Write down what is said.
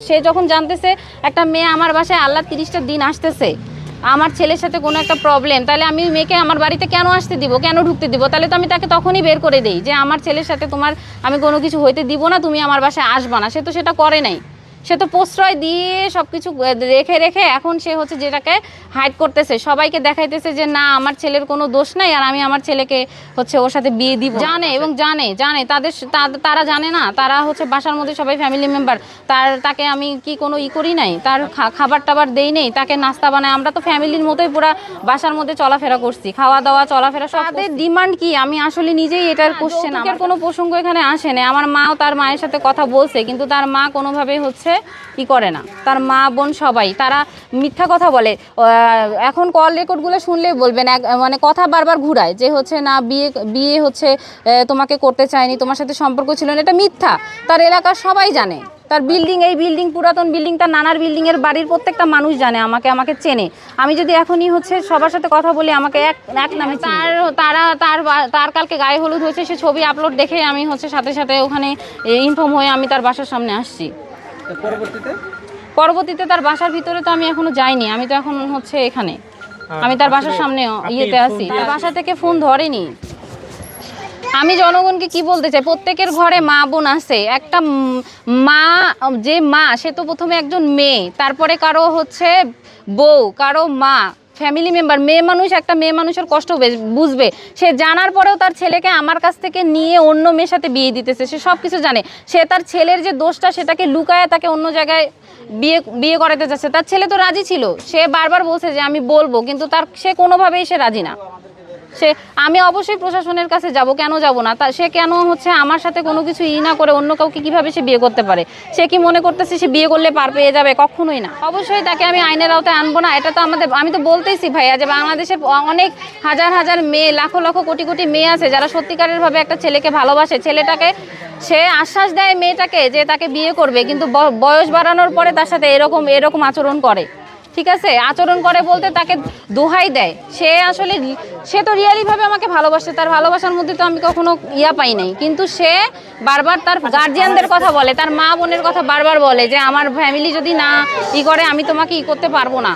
সে যখন জানতেছে একটা মেয়ে আমার বাসায় আল্লাহ 30টা দিন আসতেছে, আমার ছেলের সাথে কোনো একটা প্রবলেম, তাহলে আমি মেয়েকে আমার বাড়িতে কেন আসতে দিব, কেন ঢুকতে দিব? তাহলে তো আমি তাকে তখনই বের করে দেই যে আমার ছেলের সাথে তোমার আমি কোনো কিছু হইতে দিব না, তুমি আমার বাসায় আসবা না। সে তো সেটা করে নাই, সে তো প্রশ্রয় দিয়ে সব কিছু রেখে রেখে এখন সে হচ্ছে যেটাকে হাইড করতেছে, সবাইকে দেখাইতেছে যে না আমার ছেলের কোনো দোষ নাই আর আমি আমার ছেলেকে হচ্ছে ওর সাথে বিয়ে দিব। জানে এবং জানে তারা জানে না, তারা হচ্ছে বাসার মধ্যে সবাই ফ্যামিলি মেম্বার, তাকে আমি কি কোনো করি নাই, তার খাবার টাবার দেই নেই, তাকে নাস্তা বানায়, আমরা তো ফ্যামিলির মতোই পুরো বাসার মধ্যে চলাফেরা করছি, খাওয়া দাওয়া চলাফেরা। তাদের ডিমান্ড কি আমি আসলে নিজেই এটার কোশ্চেন, আমার কোনো প্রসঙ্গ এখানে আসে না। আমার মাও তার মায়ের সাথে কথা বলছে, কিন্তু তার মা কোনোভাবেই হচ্ছে কি করে না, তার মা বোন সবাই তারা মিথ্যা কথা বলে। এখন কল রেকর্ডগুলো শুনলেই বলবেন মানে কথা বারবার ঘুরায় যে হচ্ছে না বিয়ে হচ্ছে তোমাকে করতে চায়নি, তোমার সাথে সম্পর্ক ছিল না, এটা মিথ্যা। তার এলাকার সবাই জানে, তার বিল্ডিং, এই বিল্ডিং পুরাতন বিল্ডিং, তার নানার বিল্ডিংয়ের বাড়ির প্রত্যেকটা মানুষ জানে, আমাকে চেনে। আমি যদি এখনই হচ্ছে সবার সাথে কথা বলি আমাকে এক নামে তার কালকে গায়ে হলুদ হয়েছে, সে ছবি আপলোড দেখে আমি হচ্ছে সাথে সাথে ওখানে ইনফর্ম হয়ে আমি তার বাসার সামনে আসছি। পরবর্তীতে তার বাসার ভিতরে তো আমি এখনো যাইনি, আমি তো এখন হচ্ছে এখানে, আমি তার বাসার সামনে ইয়েতে আছি, তার বাসা থেকে ফোন ধরেনি। আমি জনগণকে কি বলতে চাই, প্রত্যেকের ঘরে মা বোন আছে, একটা মা যে মা সে তো প্রথমে একজন মেয়ে, তারপরে কারো হচ্ছে বউ, কারো মা, ফ্যামিলি মেম্বার। মেয়ে মানুষ, একটা মেয়ে মানুষের কষ্ট বুঝবে, সে জানার পরেও তার ছেলেকে আমার কাছ থেকে নিয়ে অন্য মেয়ের সাথে বিয়ে দিতেছে, সে সব কিছু জানে। সে তার ছেলের যে দোষটা সেটাকে লুকায় তাকে অন্য জায়গায় বিয়ে করাতে যাচ্ছে। তার ছেলে তো রাজি ছিল, সে বারবার বলছে যে আমি বলবো, কিন্তু সে কোনোভাবেই সে রাজি না। আমি অবশ্যই প্রশাসনের কাছে যাব, কেন যাব না? সে কেন হচ্ছে আমার সাথে কোনো কিছু না করে অন্য কাউকে কিভাবে সে বিয়ে করতে পারে? সে কি মনে করতেছে সে বিয়ে করলে পার পেয়ে যাবে? কখনোই না। অবশ্যই তাকে আমি আইনের আওতায় আনবো না, এটা তো আমি তো বলতেইছি ভাইয়া যে বাংলাদেশে অনেক হাজার হাজার মেয়ে, লাখো লাখো কোটি কোটি মেয়ে আছে যারা সত্যিকারের ভাবে একটা ছেলেকে ভালোবাসে, ছেলেটাকে সে আশ্বাস দেয় মেয়েটাকে যে তাকে বিয়ে করবে, কিন্তু বয়স বাড়ানোর পরে তার সাথে এরকম আচরণ করে। ঠিক আছে, আচরণ করে বলতে তাকে দোহাই দেয়। সে তো রিয়ালিভাবে আমাকে ভালোবাসে, তার ভালোবাসার মধ্যে তো আমি কখনো পাই নাই, কিন্তু সে বারবার তার গার্জিয়ানদের কথা বলে, তার মা বোনের কথা বারবার বলে যে আমার ফ্যামিলি যদি না করে আমি তোমাকে করতে পারবো না।